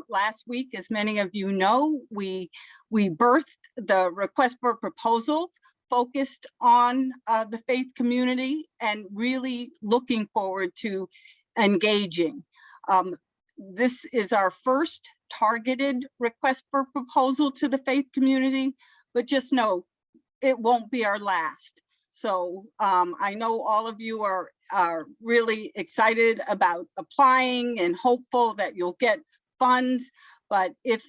Last week, as many of you know, we birthed the request for proposals focused on the faith community and really looking forward to engaging. This is our first targeted request for proposal to the faith community, but just know it won't be our last. So I know all of you are really excited about applying and hopeful that you'll get funds, but if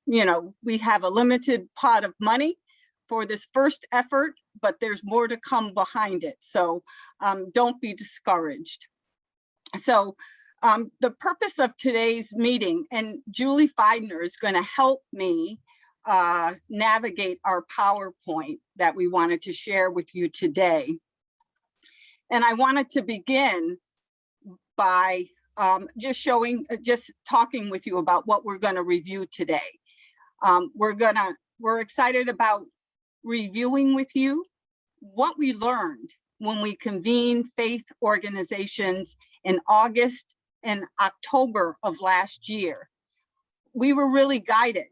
you know, we have a limited pot of money for this first effort, but there's more to come behind it. So don't be discouraged. So the purpose of today's meeting, and Julie Feidner is going to help me navigate our PowerPoint that we wanted to share with you today. And I wanted to begin by just talking with you about what we're going to review today. We're excited about reviewing with you what we learned when we convened faith organizations in August and October of last year. We were really guided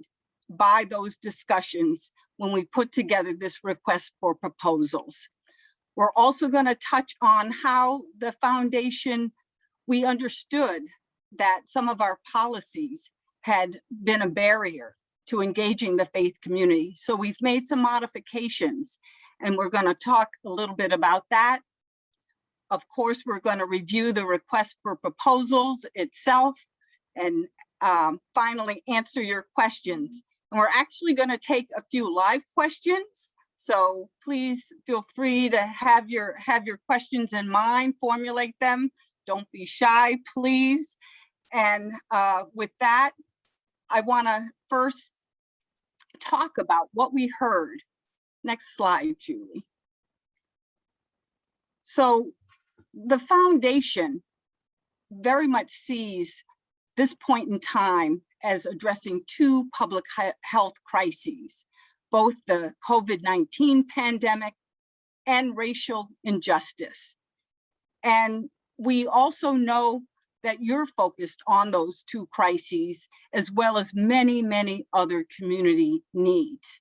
by those discussions when we put together this request for proposals. We're also going to touch on how the foundation, we understood that some of our policies had been a barrier to engaging the faith community. So we've made some modifications, and we're going to talk a little bit about that. Of course, we're going to review the request for proposals itself and finally answer your questions. And we're actually going to take a few live questions. So please feel free to have your questions in mind, formulate them. Don't be shy, please. And with that, I want to first talk about what we heard. Next slide, Julie. So the foundation very much sees this point in time as addressing two public health crises, both the COVID-19 pandemic and racial injustice. And we also know that you're focused on those two crises, as well as many, many other community needs.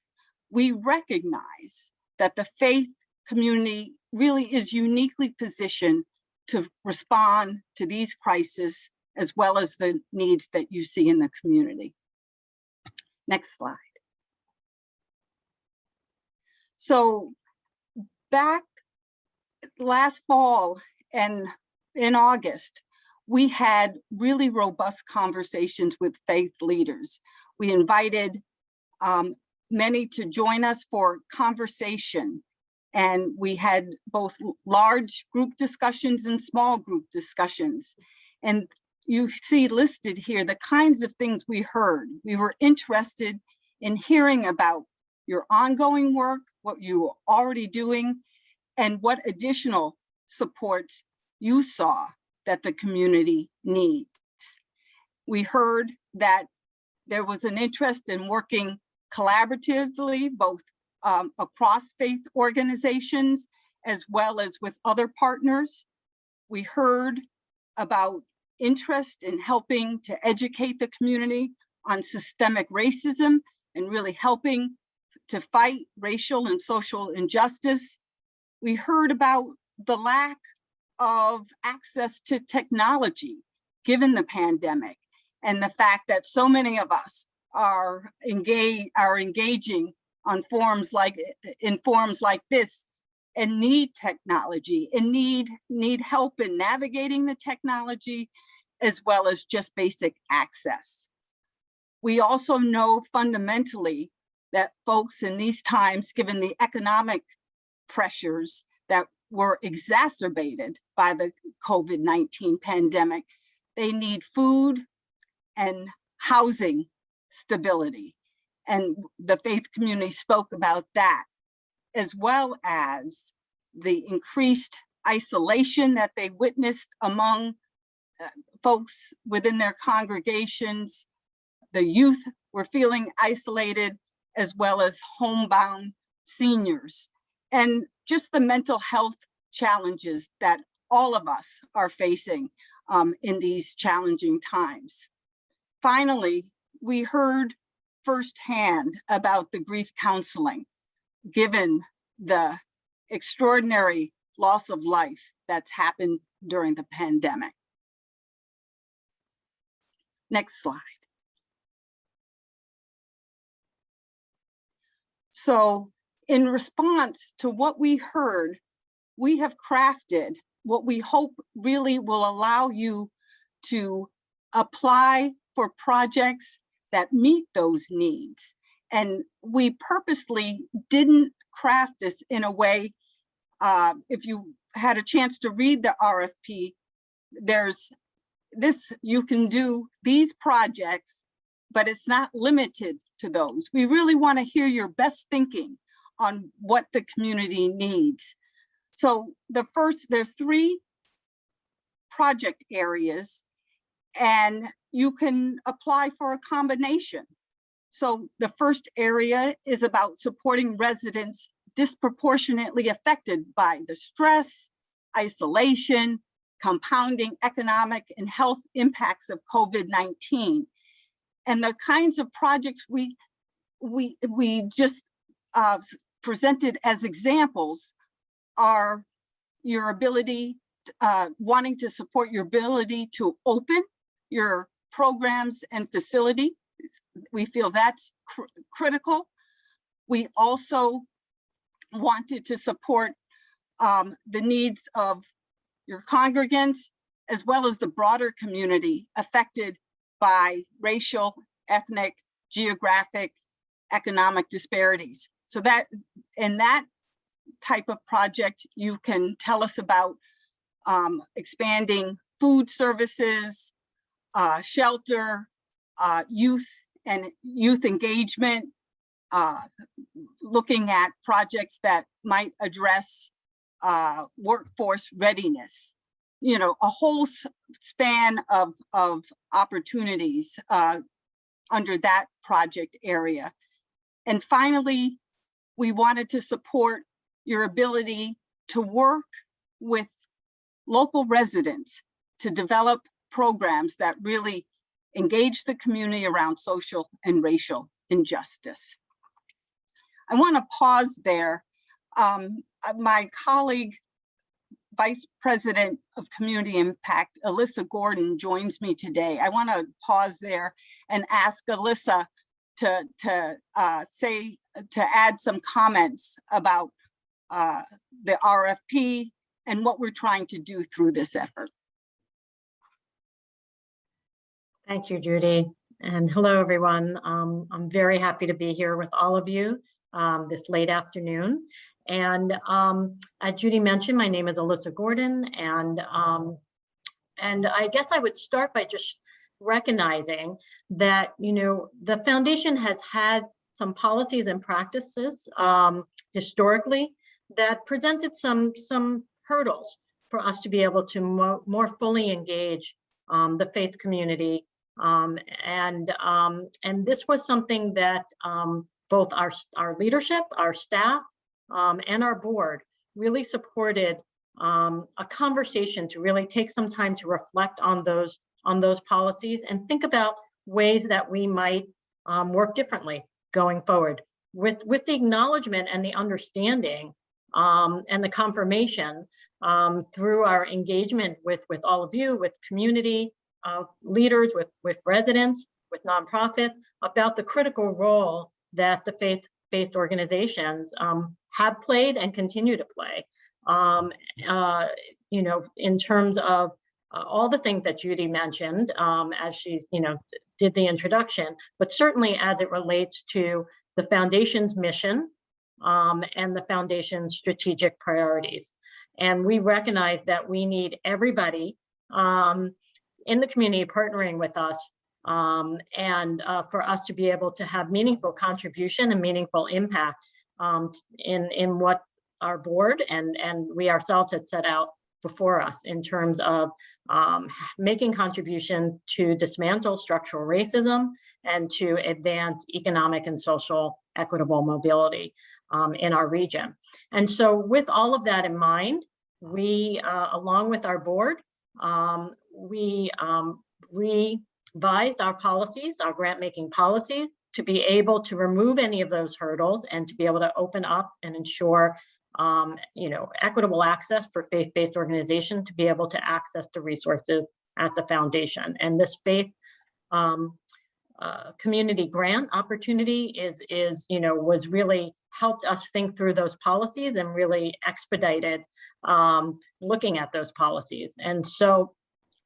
We recognize that the faith community really is uniquely positioned to respond to these crises, as well as the needs that you see in the community. Next slide. So back last fall and in August, we had really robust conversations with faith leaders. We invited many to join us for conversation, and we had both large group discussions and small group discussions. And you see listed here the kinds of things we heard. We were interested in hearing about your ongoing work, what you were already doing, and what additional supports you saw that the community needs. We heard that there was an interest in working collaboratively, both across faith organizations, as well as with other partners. We heard about interest in helping to educate the community on systemic racism and really helping to fight racial and social injustice. We heard about the lack of access to technology given the pandemic, and the fact that so many of us are engaging on forums like this and need technology and need help in navigating the technology, as well as just basic access. We also know fundamentally that folks in these times, given the economic pressures that were exacerbated by the COVID-19 pandemic, they need food and housing stability. And the faith community spoke about that, as well as the increased isolation that they witnessed among folks within their congregations. The youth were feeling isolated, as well as homebound seniors, and just the mental health challenges that all of us are facing in these challenging times. Finally, we heard firsthand about the grief counseling, given the extraordinary loss of life that's happened during the pandemic. Next slide. So in response to what we heard, we have crafted what we hope really will allow you to apply for projects that meet those needs. And we purposely didn't craft this in a way, if you had a chance to read the RFP, there's this, you can do these projects, but it's not limited to those. We really want to hear your best thinking on what the community needs. So there's 3 project areas, and you can apply for a combination. So the first area is about supporting residents disproportionately affected by the stress, isolation, compounding economic and health impacts of COVID-19. And the kinds of projects we just presented as examples are your ability, wanting to support your ability to open your programs and facility. We feel that's critical. We also wanted to support the needs of your congregants, as well as the broader community affected by racial, ethnic, geographic, economic disparities. So that in that type of project, you can tell us about expanding food services, shelter, youth and youth engagement, looking at projects that might address workforce readiness, you know, a whole span of opportunities under that project area. And finally, we wanted to support your ability to work with local residents to develop programs that really engage the community around social and racial injustice. I want to pause there. My colleague, Vice President of Community Impact, Alyssa Gordon, joins me today. I want to pause there and ask Alyssa to add some comments about the RFP and what we're trying to do through this effort. Thank you, Judy. And hello, everyone. I'm very happy to be here with all of you this late afternoon. And as Judy mentioned, my name is Alyssa Gordon, and I guess I would start by just recognizing that, you know, the foundation has had some policies and practices historically that presented some hurdles for us to be able to more fully engage the faith community. And this was something that both our leadership, our staff, and our board really supported a conversation to really take some time to reflect on those policies and think about ways that we might work differently going forward with the acknowledgement and the understanding and the confirmation through our engagement with all of you, with community leaders, with residents, with nonprofits, about the critical role that the faith-based organizations have played and continue to play. You know, in terms of all the things that Judy mentioned as she's, you know, did the introduction, but certainly as it relates to the foundation's mission and the foundation's strategic priorities. And we recognize that we need everybody in the community partnering with us and for us to be able to have meaningful contribution and meaningful impact in what our board and we ourselves had set out before us in terms of making contribution to dismantle structural racism and to advance economic and social equitable mobility in our region. And so with all of that in mind, we, along with our board, we revised our policies, our grant-making policies, to be able to remove any of those hurdles and to be able to open up and ensure equitable access for faith-based organizations to be able to access the resources at the foundation. And this faith community grant opportunity was really helped us think through those policies and really expedited looking at those policies. And so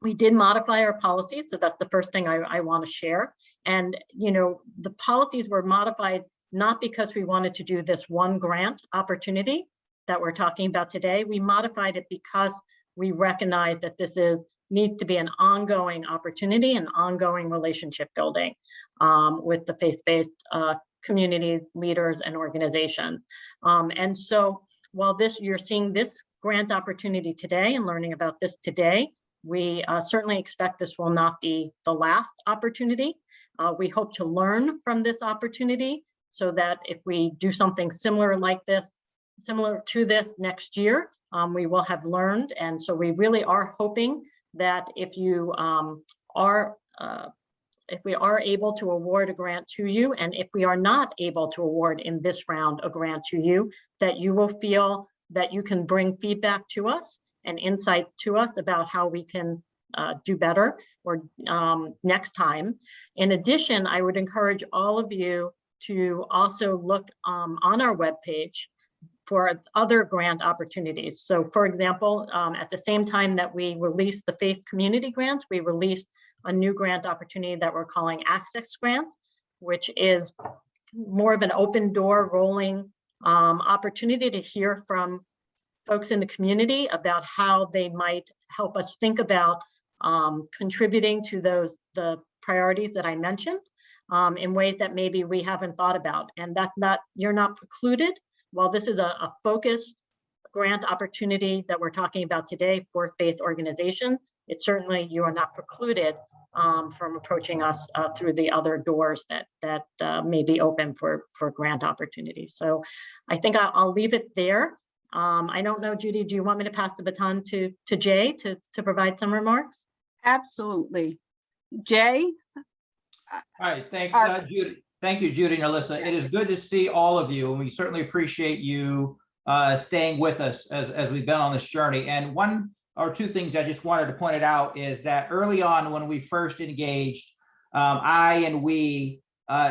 we did modify our policies. So that's the first thing I want to share. And, the policies were modified not because we wanted to do this one grant opportunity that we're talking about today. We modified it because we recognize that this needs to be an ongoing opportunity and ongoing relationship building with the faith-based communities, leaders, and organizations. And so while you're seeing this grant opportunity today and learning about this today, we certainly expect this will not be the last opportunity. We hope to learn from this opportunity so that if we do something similar to this next year, we will have learned. And so we really are hoping that if we are able to award a grant to you, and if we are not able to award in this round a grant to you, that you will feel that you can bring feedback to us and insight to us about how we can do better or next time. In addition, I would encourage all of you to also look on our webpage for other grant opportunities. So for example, at the same time that we released the faith community grants, we released a new grant opportunity that we're calling Access Grants, which is more of an open door rolling opportunity to hear from folks in the community about how they might help us think about contributing to the priorities that I mentioned in ways that maybe we haven't thought about. And you're not precluded. While this is a focused grant opportunity that we're talking about today for faith organizations, you are not precluded from approaching us through the other doors that may be open for grant opportunities. So I think I'll leave it there. I don't know, Judy, do you want me to pass the baton to Jay to provide some remarks? Absolutely. Jay? All right, thanks, Judy. Thank you, Judy and Alyssa. It is good to see all of you, and we certainly appreciate you staying with us as we've been on this journey. And one or two things I just wanted to point it out is that early on when we first engaged, we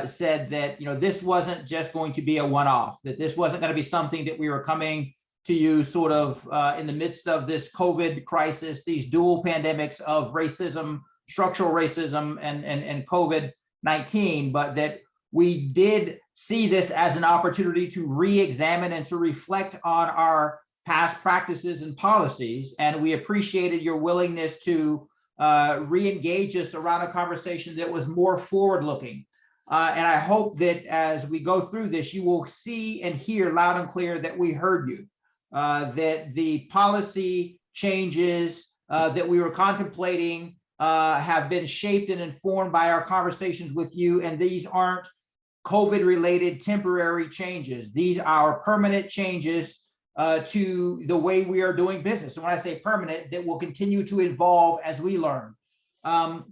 said that this wasn't just going to be a one-off, that this wasn't going to be something that we were coming to you sort of in the midst of this COVID crisis, these dual pandemics of racism, structural racism, and COVID-19, but that we did see this as an opportunity to re-examine and to reflect on our past practices and policies. And we appreciated your willingness to re-engage us around a conversation that was more forward-looking. And I hope that as we go through this, you will see and hear loud and clear that we heard you, that the policy changes that we were contemplating have been shaped and informed by our conversations with you. And these aren't COVID-related temporary changes. These are permanent changes to the way we are doing business. And when I say permanent, that will continue to evolve as we learn. And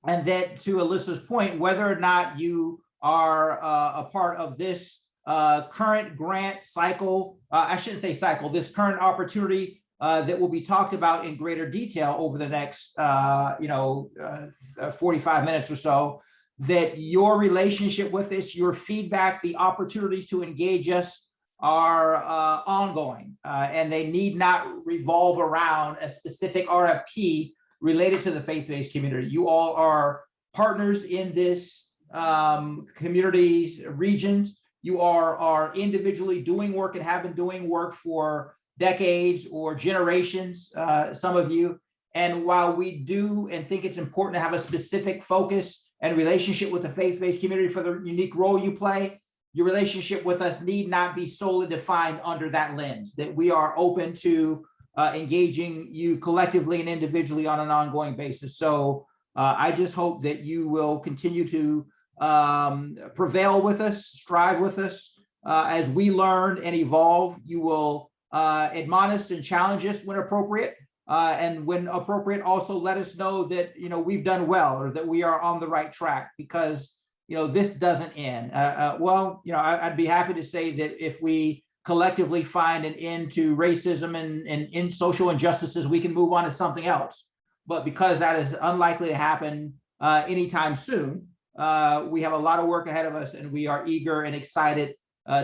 that, to Alyssa's point, whether or not you are a part of this current grant cycle, I shouldn't say cycle, this current opportunity that will be talked about in greater detail over the next 45 minutes or so, that your relationship with us, your feedback, the opportunities to engage us are ongoing, and they need not revolve around a specific RFP related to the faith-based community. You all are partners in this community's regions. You are individually doing work and have been doing work for decades or generations, some of you. And while we do and think it's important to have a specific focus and relationship with the faith-based community for the unique role you play, your relationship with us need not be solely defined under that lens, that we are open to engaging you collectively and individually on an ongoing basis. So I just hope that you will continue to prevail with us, strive with us as we learn and evolve. You will admonish and challenge us when appropriate, And when appropriate, also let us know that, we've done well or that we are on the right track, because, this doesn't end. I'd be happy to say that if we collectively find an end to racism and in social injustices, we can move on to something else. But because that is unlikely to happen anytime soon, we have a lot of work ahead of us, and we are eager and excited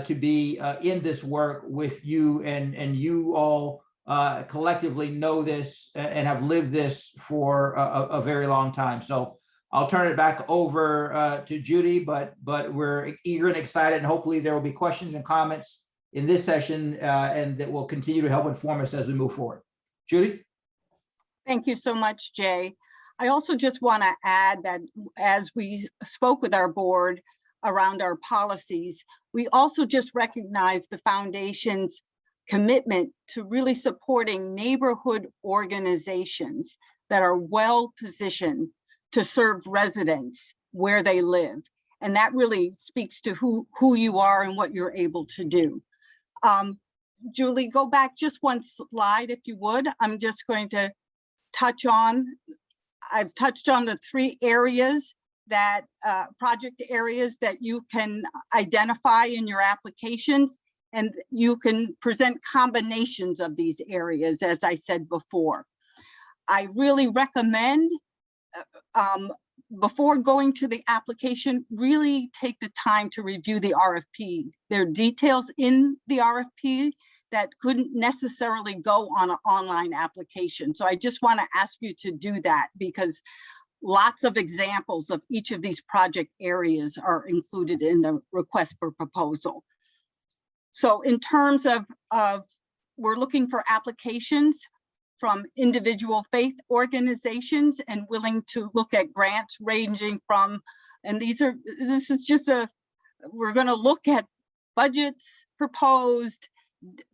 to be in this work with you, and you all collectively know this and have lived this for a very long time. So I'll turn it back over to Judy, but we're eager and excited, and hopefully there will be questions and comments in this session, and that will continue to help inform us as we move forward. Judy? Thank you so much, Jay. I also just want to add that as we spoke with our board around our policies, we also just recognized the foundation's commitment to really supporting neighborhood organizations that are well positioned to serve residents where they live. And that really speaks to who you are and what you're able to do. Julie, go back just one slide if you would. I'm just going to I've touched on the 3 areas that project areas that you can identify in your applications, and you can present combinations of these areas, as I said before. I really recommend before going to the application, really take the time to review the RFP. There are details in the RFP that couldn't necessarily go on an online application. So I just want to ask you to do that, because lots of examples of each of these project areas are included in the request for proposal. So in terms of we're looking for applications from individual faith organizations and willing to look at grants ranging from, and this is just we're going to look at budgets proposed,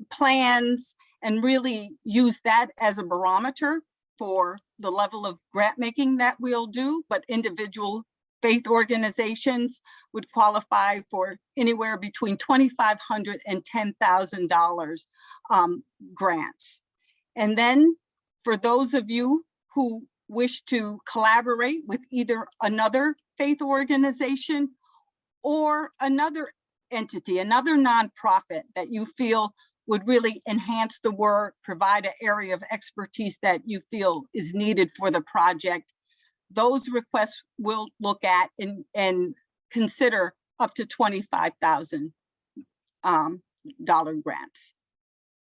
plans, and really use that as a barometer for the level of grant making that we'll do. But individual faith organizations would qualify for anywhere between $2,500 and $10,000 grants. And then for those of you who wish to collaborate with either another faith organization or another entity, another nonprofit that you feel would really enhance the work, provide an area of expertise that you feel is needed for the project, those requests will look at and consider up to $25,000 grants.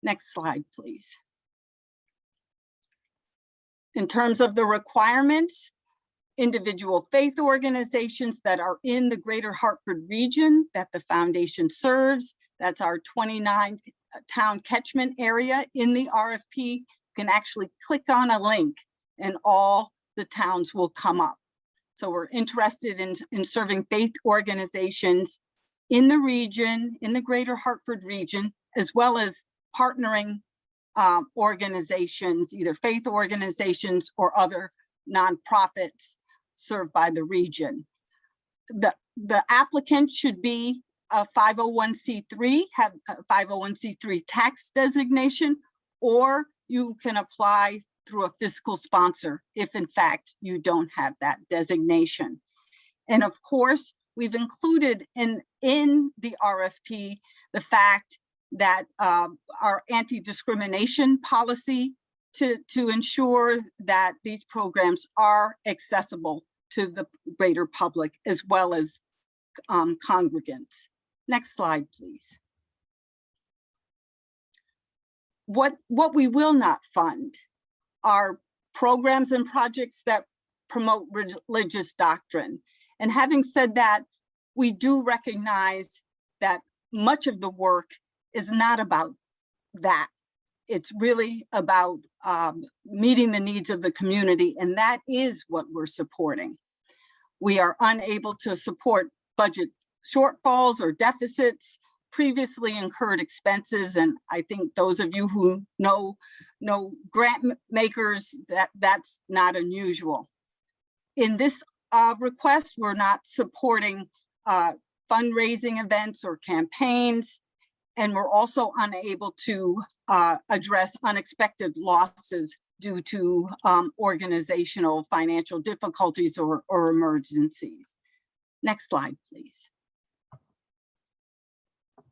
Next slide, please. In terms of the requirements, individual faith organizations that are in the greater Hartford region that the foundation serves, that's our 29 town catchment area in the RFP, you can actually click on a link and all the towns will come up. So we're interested in serving faith organizations in the region, in the greater Hartford region, as well as partnering organizations, either faith organizations or other nonprofits served by the region. The applicant should be a 501c3, have a 501c3 tax designation, or you can apply through a fiscal sponsor if in fact you don't have that designation. And of course, we've included in the RFP the fact that our anti-discrimination policy to ensure that these programs are accessible to the greater public as well as congregants. Next slide, please. What we will not fund are programs and projects that promote religious doctrine. And having said that, we do recognize that much of the work is not about that. It's really about meeting the needs of the community, and that is what we're supporting. We are unable to support budget shortfalls or deficits, previously incurred expenses, and I think those of you who know grant makers, that's not unusual. In this request, we're not supporting fundraising events or campaigns, and we're also unable to address unexpected losses due to organizational financial difficulties or emergencies. Next slide, please.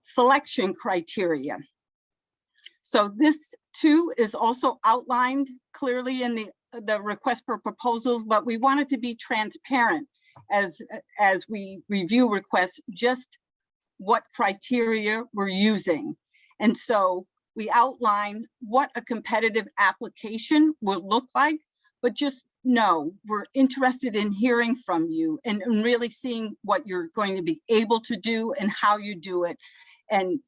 Selection criteria. So this too is also outlined clearly in the request for proposals, but we wanted to be transparent as we review requests, just what criteria we're using. And so we outline what a competitive application would look like, but just know we're interested in hearing from you and really seeing what you're going to be able to do and how you do it. And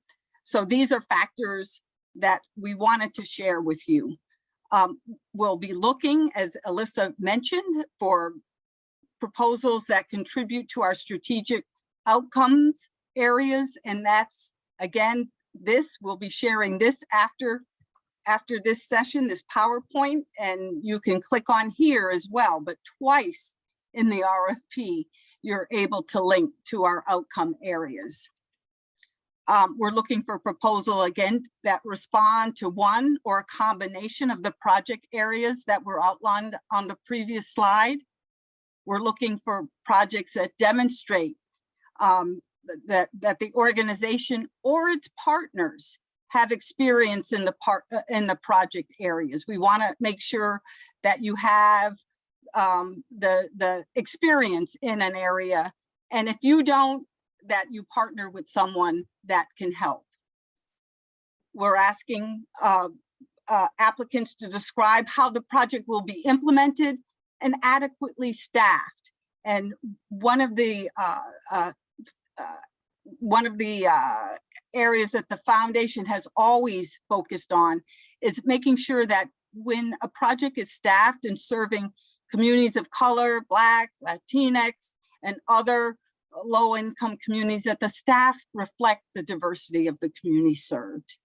so these are factors that we wanted to share with you. We'll be looking, as Alyssa mentioned, for proposals that contribute to our strategic outcomes areas. And that's, again, we'll be sharing this after this session, this PowerPoint, and you can click on here as well, but twice in the RFP, you're able to link to our outcome areas. We're looking for proposal, again, that respond to one or a combination of the project areas that were outlined on the previous slide. We're looking for projects that demonstrate that the organization or its partners have experience in the project areas. We want to make sure that you have the experience in an area, and if you don't, that you partner with someone that can help. We're asking applicants to describe how the project will be implemented and adequately staffed. And one of the areas that the foundation has always focused on is making sure that when a project is staffed and serving communities of color, Black, Latinx, and other low-income communities, that the staff reflect the diversity of the community served.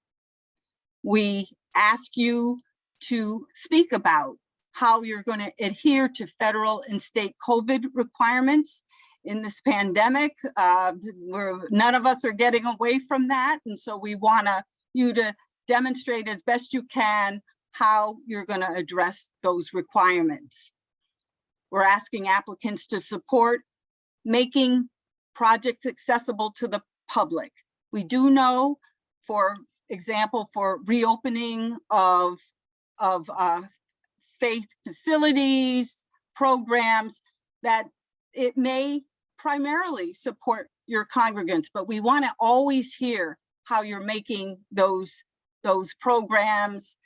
We ask you to speak about how you're going to adhere to federal and state COVID requirements in this pandemic. None of us are getting away from that. And so we want you to demonstrate as best you can how you're going to address those requirements. We're asking applicants to support making projects accessible to the public. We do know, for example, for reopening of faith facilities, programs, that it may primarily support your congregants, but we want to always hear how you're making those programs,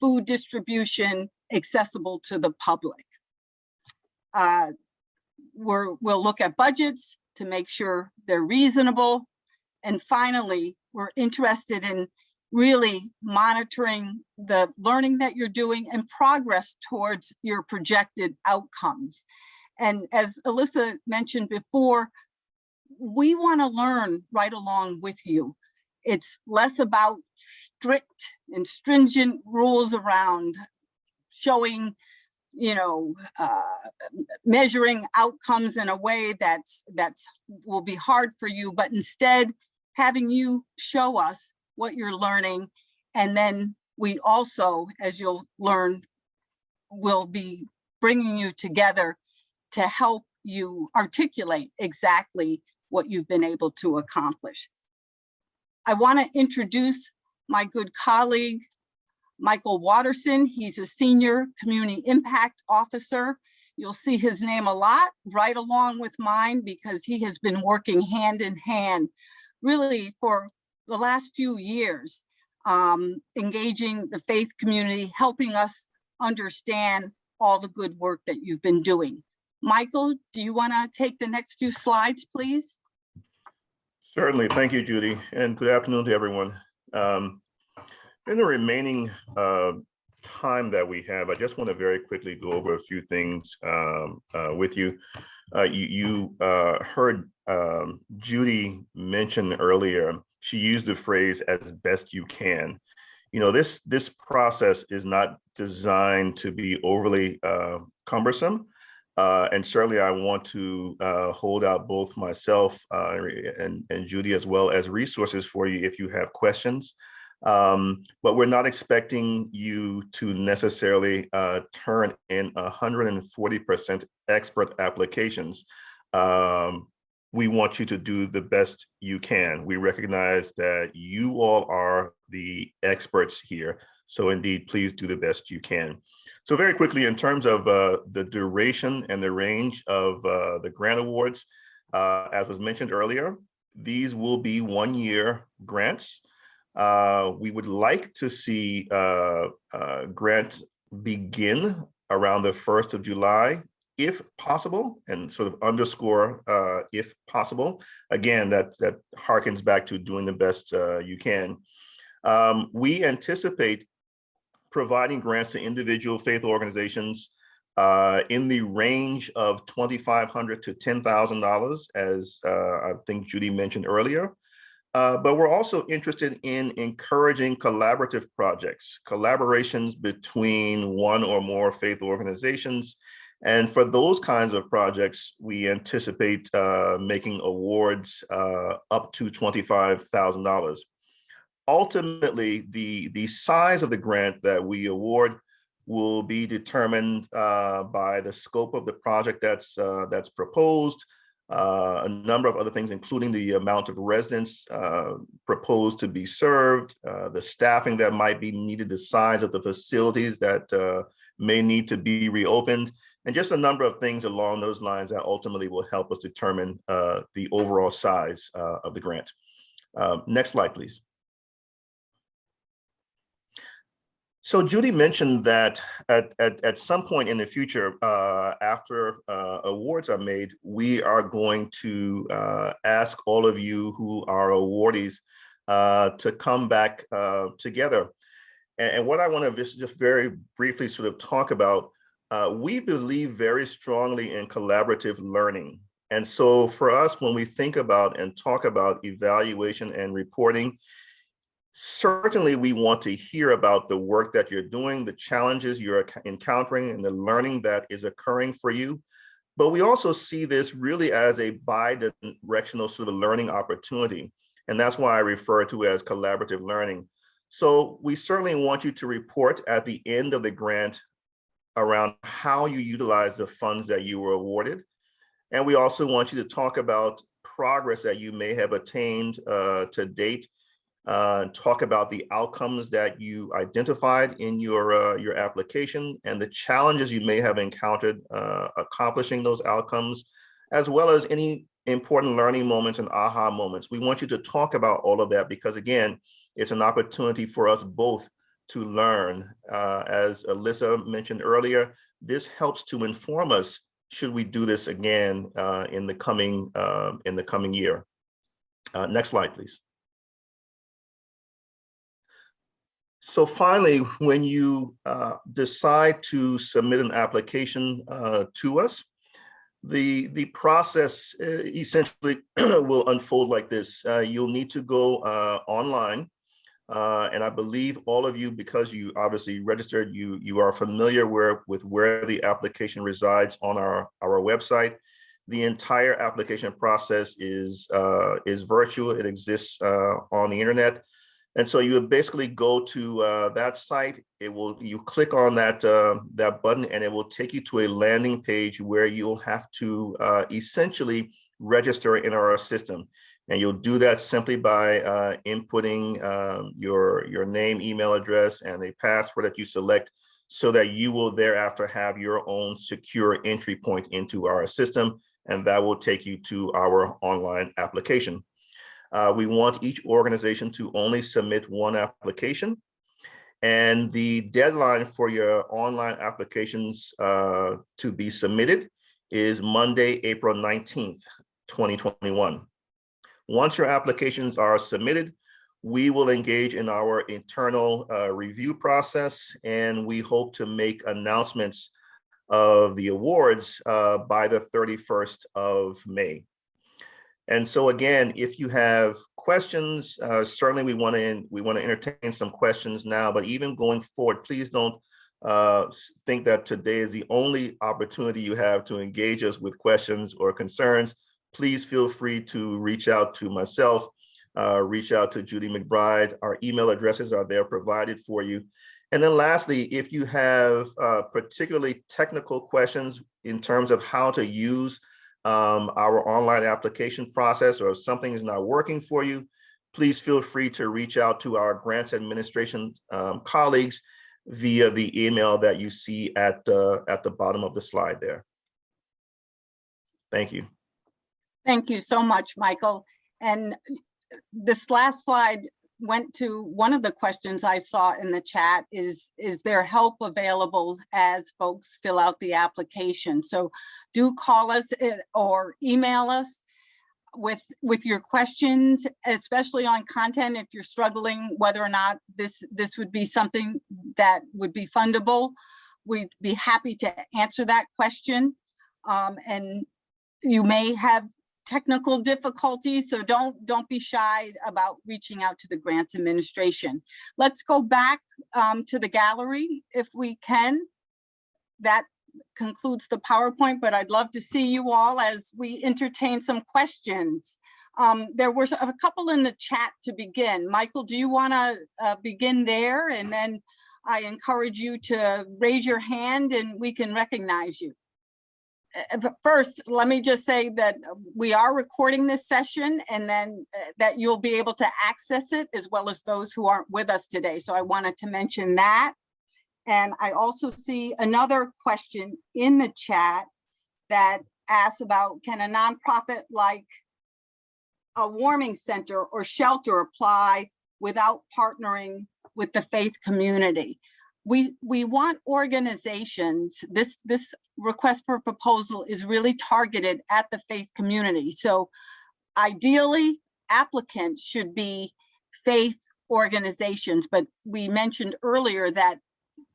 food distribution, accessible to the public. We'll look at budgets to make sure they're reasonable. And finally, we're interested in really monitoring the learning that you're doing and progress towards your projected outcomes. And as Alyssa mentioned before, we want to learn right along with you. It's less about strict and stringent rules around showing, measuring outcomes in a way that's will be hard for you, but instead having you show us what you're learning. And then we also, as you'll learn, will be bringing you together to help you articulate exactly what you've been able to accomplish. I want to introduce my good colleague, Michael Waterson. He's a senior community impact officer. You'll see his name a lot right along with mine because he has been working hand in hand really for the last few years, engaging the faith community, helping us understand all the good work that you've been doing. Michael, do you want to take the next few slides, please? Certainly. Thank you, Judy, and good afternoon to everyone. In the remaining time that we have, I just want to very quickly go over a few things with you. You heard Judy mention earlier, she used the phrase "as best you can." This process is not designed to be overly cumbersome. And certainly I want to hold out both myself and Judy as well as resources for you if you have questions. But we're not expecting you to necessarily turn in 140% expert applications. We want you to do the best you can. We recognize that you all are the experts here. So indeed, please do the best you can. So very quickly, in terms of the duration and the range of the grant awards, as was mentioned earlier, these will be one-year grants. We would like to see grants begin around the 1st of July, if possible, and sort of underscore if possible. Again, that harkens back to doing the best you can. We anticipate providing grants to individual faith organizations in the range of $2,500 to $10,000, as I think Judy mentioned earlier. But we're also interested in encouraging collaborative projects, collaborations between one or more faith organizations. And for those kinds of projects, we anticipate making awards up to $25,000. Ultimately, the size of the grant that we award will be determined by the scope of the project that's proposed, a number of other things, including the amount of residents proposed to be served, the staffing that might be needed, the size of the facilities that may need to be reopened, and just a number of things along those lines that ultimately will help us determine the overall size of the grant. Next slide, please. So Judy mentioned that at some point in the future, after awards are made, we are going to ask all of you who are awardees to come back together. And what I want to just very briefly sort of talk about, we believe very strongly in collaborative learning. And so for us, when we think about and talk about evaluation and reporting, certainly we want to hear about the work that you're doing, the challenges you're encountering, and the learning that is occurring for you. But we also see this really as a bi-directional sort of learning opportunity. And that's why I refer to it as collaborative learning. So we certainly want you to report at the end of the grant around how you utilize the funds that you were awarded. And we also want you to talk about progress that you may have attained to date. Talk about the outcomes that you identified in your application and the challenges you may have encountered accomplishing those outcomes, as well as any important learning moments and aha moments. We want you to talk about all of that because, again, it's an opportunity for us both to learn. As Alyssa mentioned earlier, this helps to inform us should we do this again in the coming year. Next slide, please. So finally, when you decide to submit an application to us, the process essentially will unfold like this. You'll need to go online. And I believe all of you, because you obviously registered, you are familiar with where the application resides on our website. The entire application process is virtual. It exists on the internet. And so you would basically go to that site. You click on that button, and it will take you to a landing page where you'll have to essentially register in our system. And you'll do that simply by inputting your name, email address, and a password that you select, so that you will thereafter have your own secure entry point into our system, and that will take you to our online application. We want each organization to only submit one application, and the deadline for your online applications to be submitted is Monday, April 19th, 2021. Once your applications are submitted, we will engage in our internal review process, and we hope to make announcements of the awards by the 31st of May. And so again, if you have questions, certainly we want to entertain some questions now, but even going forward, please don't think that today is the only opportunity you have to engage us with questions or concerns. Please feel free to reach out to myself reach out to Judy McBride. Our email addresses are there provided for you. And then lastly, if you have particularly technical questions in terms of how to use our online application process, or if something is not working for you, please feel free to reach out to our grants administration colleagues via the email that you see at the bottom of the slide there. Thank you. Thank you so much, Michael. And this last slide went to one of the questions I saw in the chat is there help available as folks fill out the application? So do call us or email us with your questions, especially on content, if you're struggling whether or not this would be something that would be fundable. We'd be happy to answer that question. And you may have technical difficulties, so don't be shy about reaching out to the grants administration. Let's go back to the gallery if we can. That concludes the PowerPoint, but I'd love to see you all as we entertain some questions. There were a couple in the chat to begin. Michael, do you want to begin there? And then I encourage you to raise your hand and we can recognize you. First, let me just say that we are recording this session, and then that you'll be able to access it as well as those who aren't with us today. So I wanted to mention that. And I also see another question in the chat that asks about, can a nonprofit like a warming center or shelter apply without partnering with the faith community? We want organizations, this request for proposal is really targeted at the faith community. So ideally, applicants should be faith organizations, but we mentioned earlier that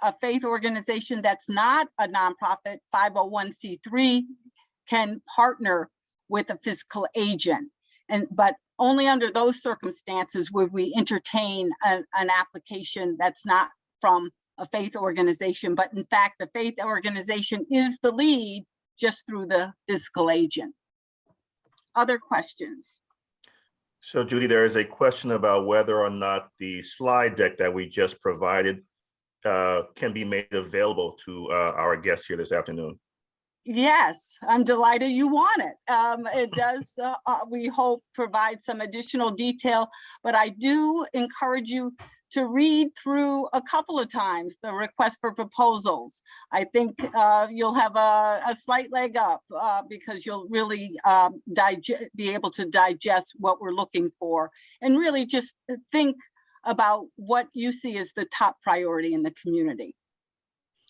a faith organization that's not a nonprofit 501c3 can partner with a fiscal agent, but only under those circumstances would we entertain an application that's not from a faith organization, but in fact, the faith organization is the lead just through the fiscal agent. Other questions? So Judy, there is a question about whether or not the slide deck that we just provided can be made available to our guests here this afternoon. Yes, I'm delighted you want it. It does, we hope, provide some additional detail, but I do encourage you to read through a couple of times the request for proposals. I think you'll have a slight leg up because you'll really be able to digest what we're looking for and really just think about what you see as the top priority in the community.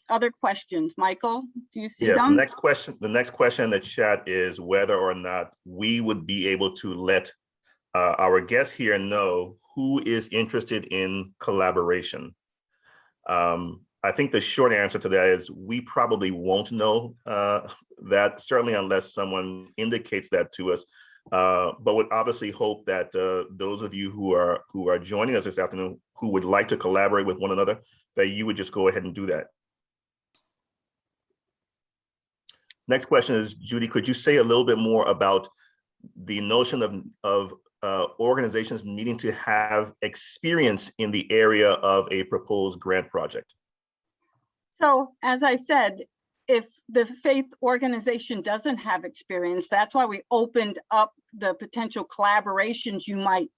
Other questions, Michael, do you see them? The next question in the chat is whether or not we would be able to let our guests here know who is interested in collaboration. I think the short answer to that is we probably won't know that, certainly unless someone indicates that to us. But would obviously hope that those of you who are joining us this afternoon who would like to collaborate with one another, that you would just go ahead and do that. Next question is, Judy, could you say a little bit more about the notion of organizations needing to have experience in the area of a proposed grant project? So, as I said, if the faith organization doesn't have experience, that's why we opened up the potential collaborations you might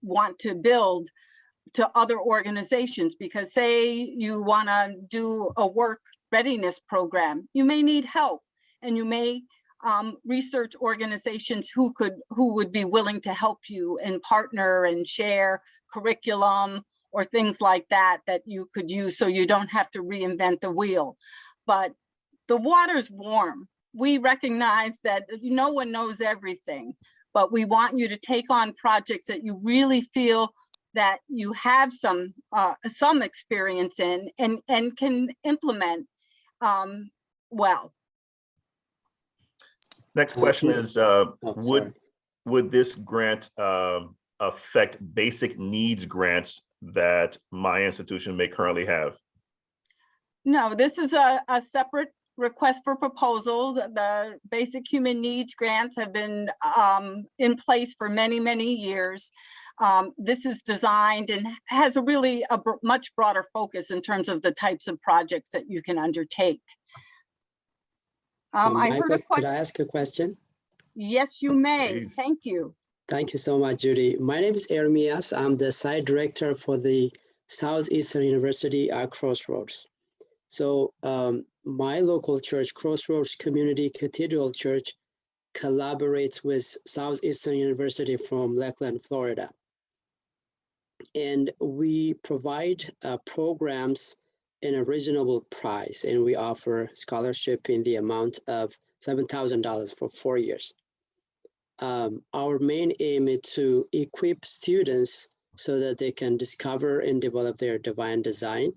want to build to other organizations, because say you want to do a work readiness program, you may need help, and you may research organizations who would be willing to help you and partner and share curriculum or things like that you could use, so you don't have to reinvent the wheel. But the water's warm. We recognize that no one knows everything, but we want you to take on projects that you really feel that you have some experience in and can implement well. Next question is, would this grant affect basic needs grants that my institution may currently have? No, this is a separate request for proposal. The basic human needs grants have been in place for many, many years. This is designed and has a really much broader focus in terms of the types of projects that you can undertake. I heard a Could question. I ask a question? Yes, you may. Please. Thank you. Thank you so much, Judy. My name is Ermias. I'm the site director for the Southeastern University Crossroads. So my local church, Crossroads Community Cathedral Church, collaborates with Southeastern University from Lakeland, Florida. And we provide programs in a reasonable price, and we offer scholarship in the amount of $7,000 for 4 years. Our main aim is to equip students so that they can discover and develop their divine design.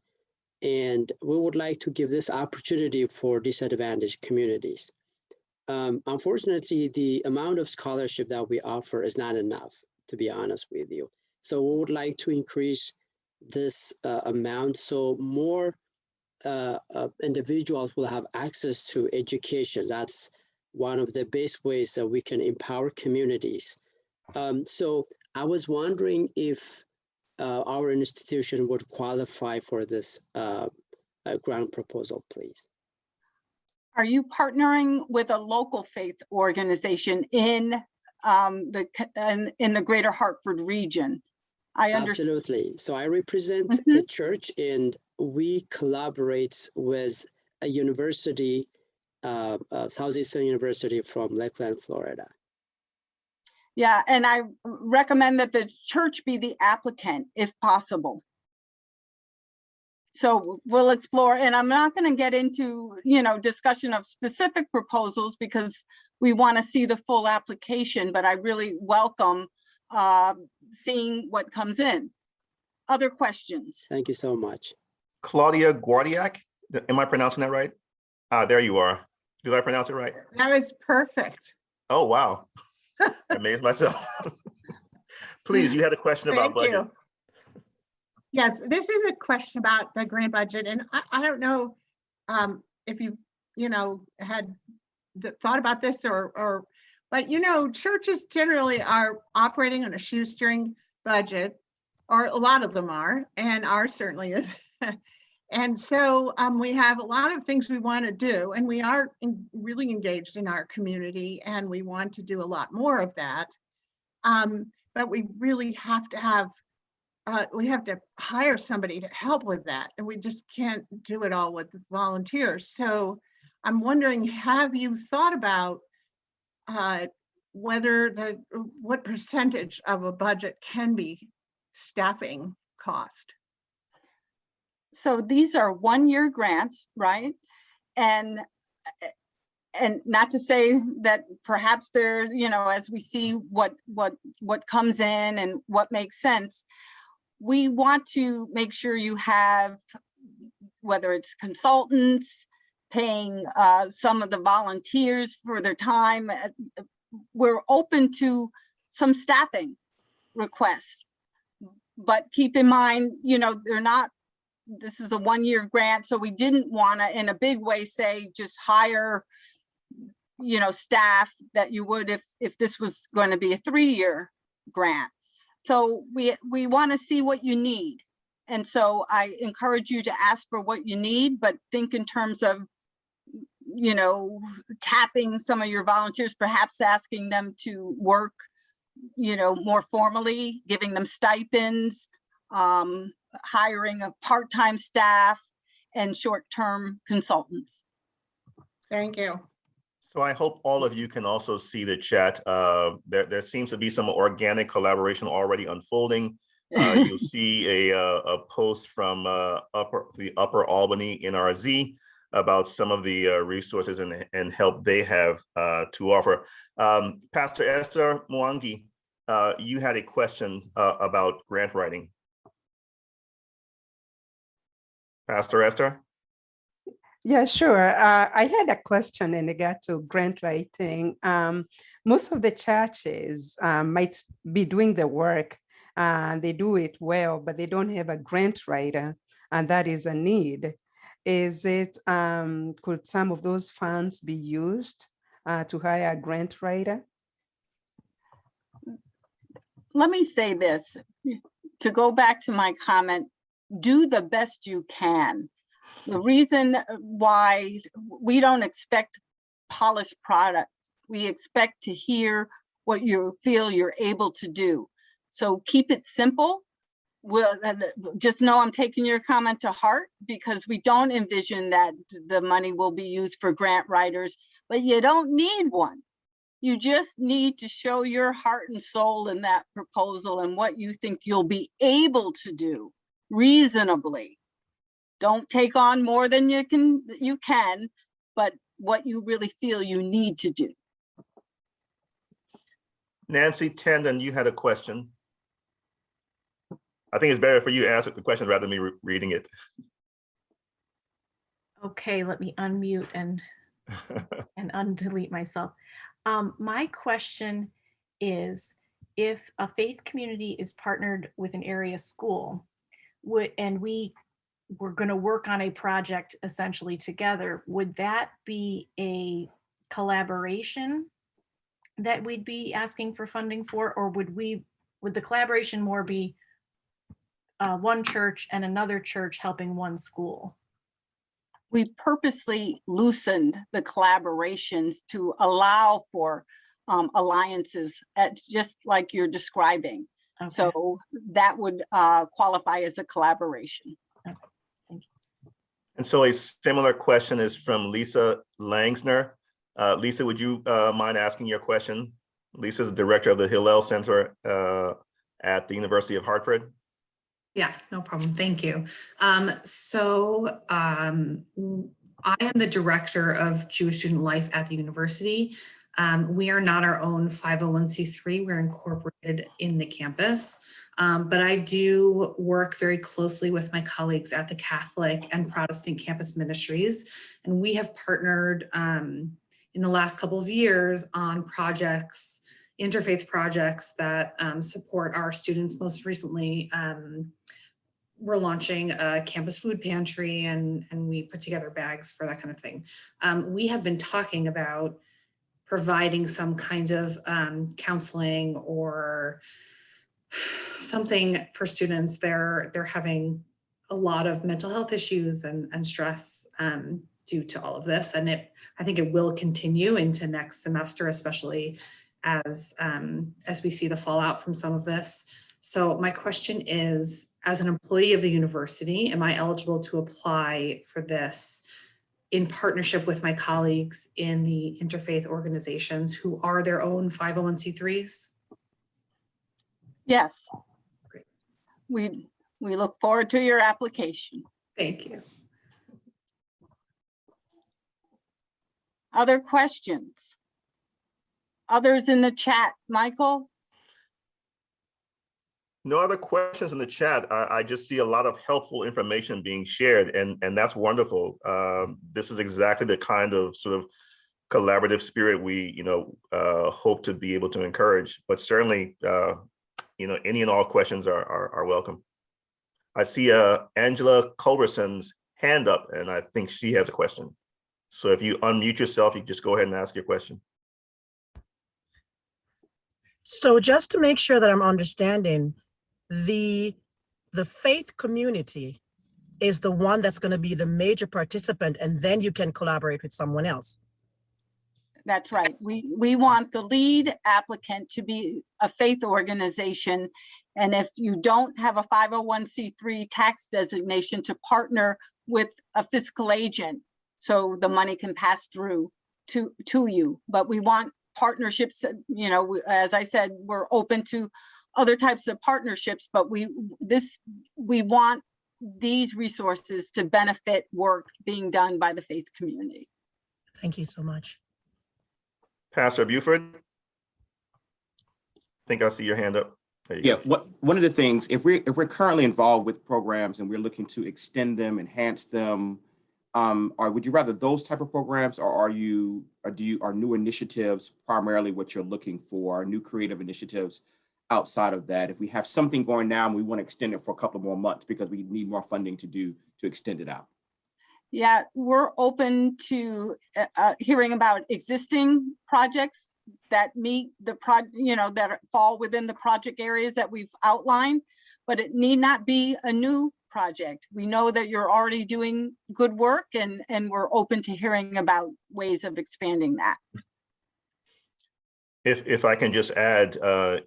And we would like to give this opportunity for disadvantaged communities. Unfortunately, the amount of scholarship that we offer is not enough, to be honest with you. So we would like to increase this amount so more individuals will have access to education. That's one of the best ways that we can empower communities. So I was wondering if our institution would qualify for this grant proposal, please. Are you partnering with a local faith organization in the greater Hartford region? I understand. Absolutely. So I represent the church, and we collaborate with a university, Southeastern University from Lakeland, Florida. Yeah, and I recommend that the church be the applicant if possible. So we'll explore, and I'm not going to get into, discussion of specific proposals because we want to see the full application, but I really welcome seeing what comes in. Other questions? Thank you so much. Claudia Guardiak, am I pronouncing that right? There you are. Did I pronounce it right? That was perfect. Oh, wow. Amazed myself. Please, you had a question about budget. Thank you. Yes, this is a question about the grant budget, and I don't know if you had thought about this but churches generally are operating on a shoestring budget, or a lot of them are, and ours certainly is. And so we have a lot of things we want to do, and we are really engaged in our community, and we want to do a lot more of that. But we really have to have we have to hire somebody to help with that, and we just can't do it all with volunteers. So I'm wondering, have you thought about what percentage of a budget can be staffing cost? So these are one-year grants, right? And not to say that perhaps they're, as we see what comes in and what makes sense, we want to make sure you have, whether it's consultants, paying some of the volunteers for their time. We're open to some staffing requests, but keep in mind, they're not, this is a one-year grant, so we didn't want to, in a big way, say just hire, staff that you would if this was going to be a 3-year grant. So we want to see what you need. And so I encourage you to ask for what you need, but think in terms of, tapping some of your volunteers, perhaps asking them to work, more formally, giving them stipends, hiring a part-time staff and short-term consultants. Thank you. So I hope all of you can also see the chat. There seems to be some organic collaboration already unfolding. You'll see a post from the Upper Albany NRZ about some of the resources and help they have to offer. Pastor Esther Mwangi, you had a question about grant writing. Pastor Esther? Yeah, sure. I had a question in regard to grant writing. Most of the churches might be doing the work, they do it well, but they don't have a grant writer, and that is a need. Is it, could some of those funds be used to hire a grant writer? Let me say this, to go back to my comment, do the best you can. The reason why we don't expect polished product, we expect to hear what you feel you're able to do. So keep it simple. Just know I'm taking your comment to heart, because we don't envision that the money will be used for grant writers, but you don't need one. You just need to show your heart and soul in that proposal and what you think you'll be able to do reasonably. Don't take on more than you can, but what you really feel you need to do. Nancy Tandon, you had a question. I think it's better for you to ask the question rather than me reading it. Okay, let me unmute and undelete myself. My question is, if a faith community is partnered with an area school, and we're going to work on a project essentially together, would that be a collaboration that we'd be asking for funding for, or would the collaboration more be one church and another church helping one school? We purposely loosened the collaborations to allow for alliances, just like you're describing. Okay. So that would qualify as a collaboration. Okay. Thank you. And so a similar question is from Lisa Langsner. Lisa, would you mind asking your question? Lisa is the director of the Hillel Center at the University of Hartford. Yeah, no problem. Thank you. I am the director of Jewish Student Life at the university. We are not our own 501c3. We're incorporated in the campus, but I do work very closely with my colleagues at the Catholic and Protestant campus ministries. And we have partnered in the last couple of years on projects, interfaith projects that support our students. Most recently, we're launching a campus food pantry, and we put together bags for that kind of thing. We have been talking about providing some kind of counseling or something for students. They're having a lot of mental health issues and stress due to all of this. And I think it will continue into next semester, especially as we see the fallout from some of this. So my question is, as an employee of the university, am I eligible to apply for this in partnership with my colleagues in the interfaith organizations who are their own 501c3s? Yes. Great. We look forward to your application. Thank you. Other questions? Others in the chat, Michael? No other questions in the chat. I just see a lot of helpful information being shared, and that's wonderful. This is exactly the kind of sort of collaborative spirit we, hope to be able to encourage. But certainly, any and all questions are welcome. I see Angela Culberson's hand up, and I think she has a question. So if you unmute yourself, you just go ahead and ask your question. So just to make sure that I'm understanding, the faith community is the one that's going to be the major participant, and then you can collaborate with someone else. That's right. We want the lead applicant to be a faith organization. And if you don't have a 501c3 tax designation, to partner with a fiscal agent so the money can pass through to you. But we want partnerships, as I said, we're open to other types of partnerships, but we want these resources to benefit work being done by the faith community. Thank you so much. Pastor Buford, I think I see your hand up. Yeah, one of the things, if we're currently involved with programs and we're looking to extend them, enhance them, or would you rather those type of programs, or are new initiatives primarily what you're looking for, new creative initiatives outside of that? If we have something going now and we want to extend it for a couple more months because we need more funding to extend it out. Yeah, we're open to hearing about existing projects that meet the that fall within the project areas that we've outlined, but it need not be a new project. We know that you're already doing good work, and we're open to hearing about ways of expanding that. If I can just add,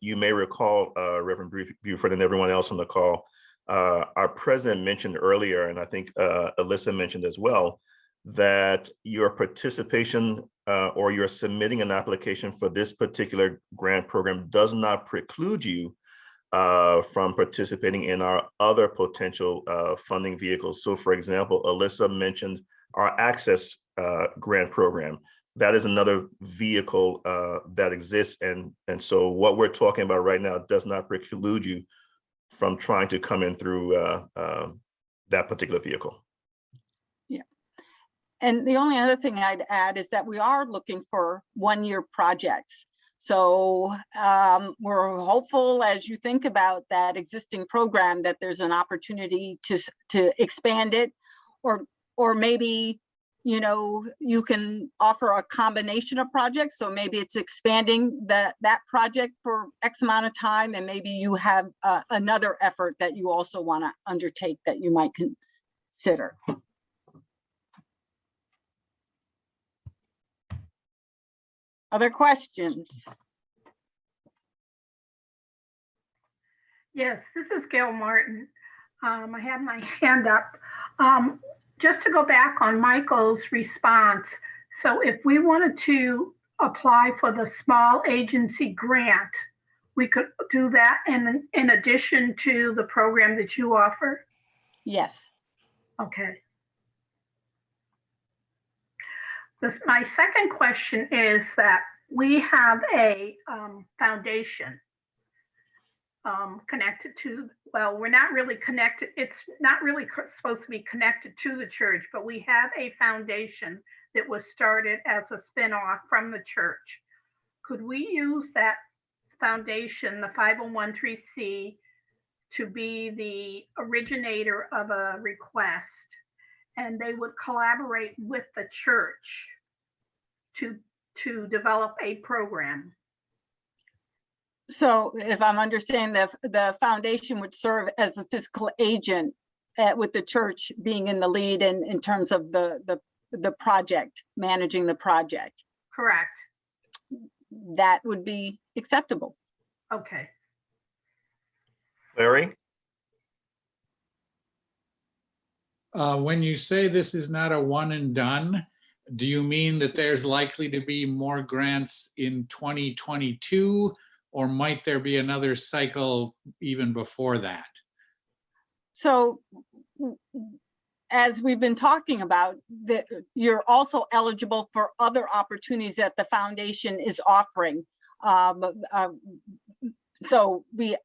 you may recall, Reverend Buford and everyone else on the call, our president mentioned earlier, and I think Alyssa mentioned as well, that your participation or you're submitting an application for this particular grant program does not preclude you from participating in our other potential funding vehicles. So for example, Alyssa mentioned our Access grant program. That is another vehicle that exists. And so what we're talking about right now does not preclude you from trying to come in through that particular vehicle. Yeah. And the only other thing I'd add is that we are looking for one-year projects. So we're hopeful, as you think about that existing program, that there's an opportunity to expand it, or maybe, you know, you can offer a combination of projects. So maybe it's expanding that project for X amount of time, and maybe you have another effort that you also want to undertake that you might consider. Other questions? Yes, this is Gail Martin. I have my hand up. Just to go back on Michael's response. So if we wanted to apply for the small agency grant, we could do that in addition to the program that you offer? Yes. Okay. My second question is that we have a foundation connected to, well, we're not really connected. It's not really supposed to be connected to the church, but we have a foundation that was started as a spinoff from the church. Could we use that foundation, the 501(c)(3) to be the originator of a request, and they would collaborate with the church to develop a program? So if I'm understanding, the foundation would serve as a fiscal agent with the church being in the lead in terms of the project, managing the project. Correct. That would be acceptable. Okay. Larry? When you say this is not a one and done, do you mean that there's likely to be more grants in 2022, or might there be another cycle even before that? So as we've been talking about, that you're also eligible for other opportunities that the foundation is offering. So we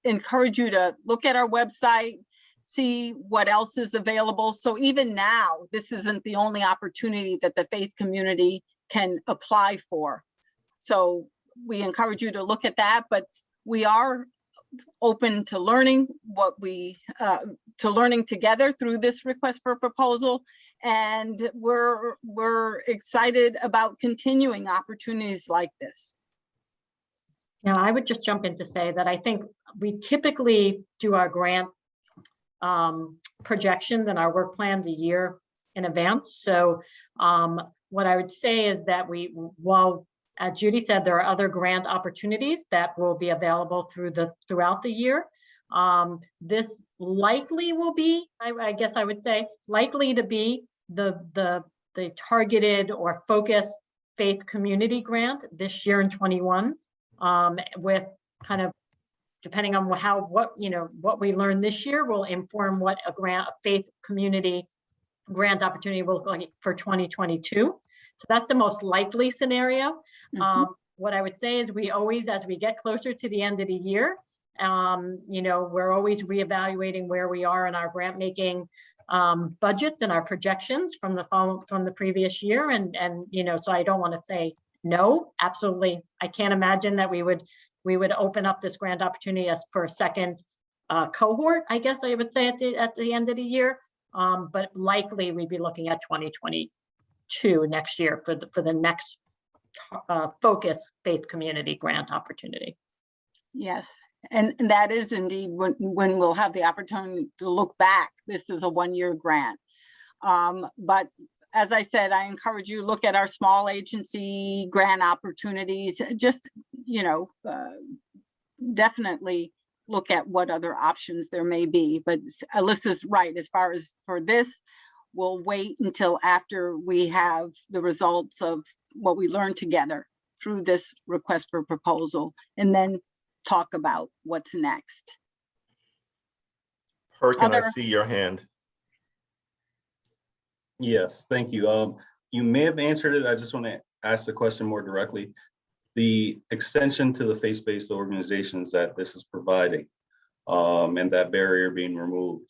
encourage you to look at our website, see what else is available. So even now, this isn't the only opportunity that the faith community can apply for. So we encourage you to look at that, but we are open to learning to learning together through this request for proposal. And we're excited about continuing opportunities like this. Now, I would just jump in to say that I think we typically do our grant projections and our work plans a year in advance. So what I would say is that while, as Judy said, there are other grant opportunities that will be available throughout the year. This likely will be, I guess I would say, likely to be the targeted or focused faith community grant this year in 21, with kind of, depending on what we learn this year will inform what a faith community grant opportunity will look like for 2022. So that's the most likely scenario. What I would say is we always, as we get closer to the end of the year, we're always reevaluating where we are in our grant making budgets and our projections from the previous year. And so I don't want to say no, absolutely. I can't imagine that we would open up this grant opportunity as for a second cohort, I guess I would say at the end of the year. but likely we'd be looking at 2022 next year for the next focus faith community grant opportunity. Yes, and that is indeed when we'll have the opportunity to look back. This is a one-year grant. But as I said, I encourage you to look at our small agency grant opportunities. Just, definitely look at what other options there may be. But Alyssa's right, as far as for this, we'll wait until after we have the results of what we learned together through this request for proposal, and then talk about what's next. Perkin, I see your hand. Yes, thank you. You may have answered it. I just want to ask the question more directly. The extension to the faith-based organizations that this is providing, and that barrier being removed,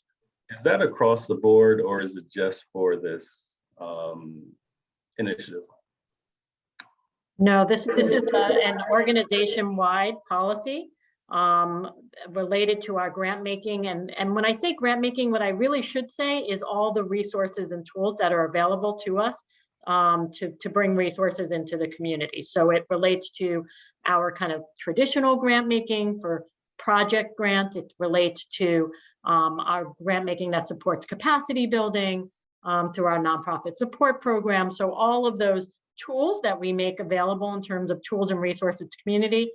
is that across the board, or is it just for this initiative? No, this is an organization-wide policy related to our grant making. And when I say grant making, what I really should say is all the resources and tools that are available to us to bring resources into the community. So it relates to our kind of traditional grant making for project grants. It relates to our grant making that supports capacity building through our nonprofit support program. So all of those tools that we make available in terms of tools and resources to community,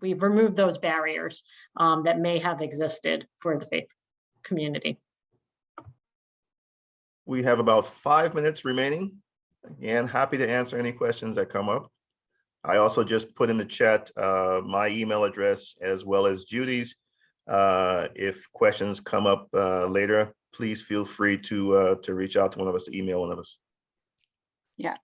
we've removed those barriers that may have existed for the faith community. We have about 5 minutes remaining. Again, happy to answer any questions that come up. I also just put in the chat my email address as well as Judy's. If questions come up later, please feel free to reach out to one of us, to email one of us. Yeah,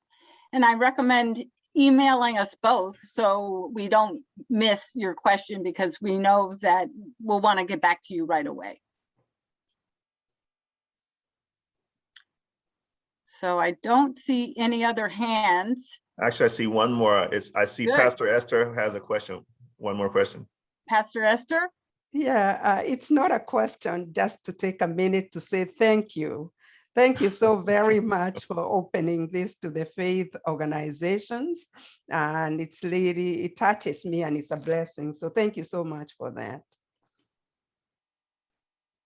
and I recommend emailing us both so we don't miss your question, because we know that we'll want to get back to you right away. So I don't see any other hands. Actually, I see one more. I see Good. Pastor Esther has a question. One more question. Pastor Esther? Yeah, it's not a question, just to take a minute to say thank you. Thank you so very much for opening this to the faith organizations. And it touches me and it's a blessing. So thank you so much for that.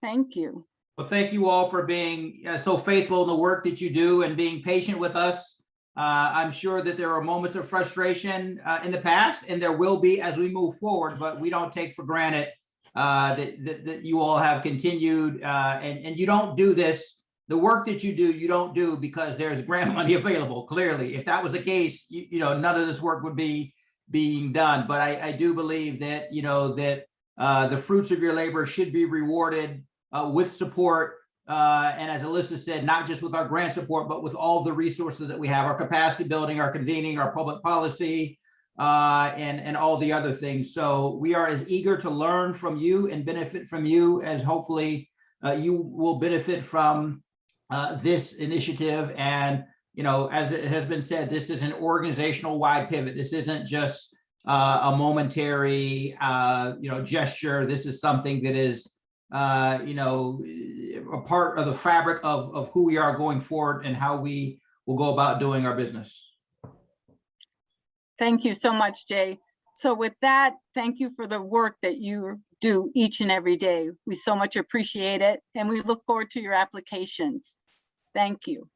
Thank you. Well, thank you all for being so faithful in the work that you do and being patient with us. I'm sure that there are moments of frustration in the past, and there will be as we move forward, but we don't take for granted that you all have continued and you don't do this. The work that you do, you don't do because there's grant money available. Clearly, if that was the case, none of this work would be being done. But I do believe that, the fruits of your labor should be rewarded with support. And as Alyssa said, not just with our grant support, but with all the resources that we have, our capacity building, our convening, our public policy, and all the other things. So we are as eager to learn from you and benefit from you as hopefully you will benefit from this initiative. And, as it has been said, this is an organizational wide pivot. This isn't just a momentary, gesture. This is something that is, a part of the fabric of who we are going forward and how we will go about doing our business. Thank you so much, Jay. So with that, thank you for the work that you do each and every day. We so much appreciate it, and we look forward to your applications. Thank you.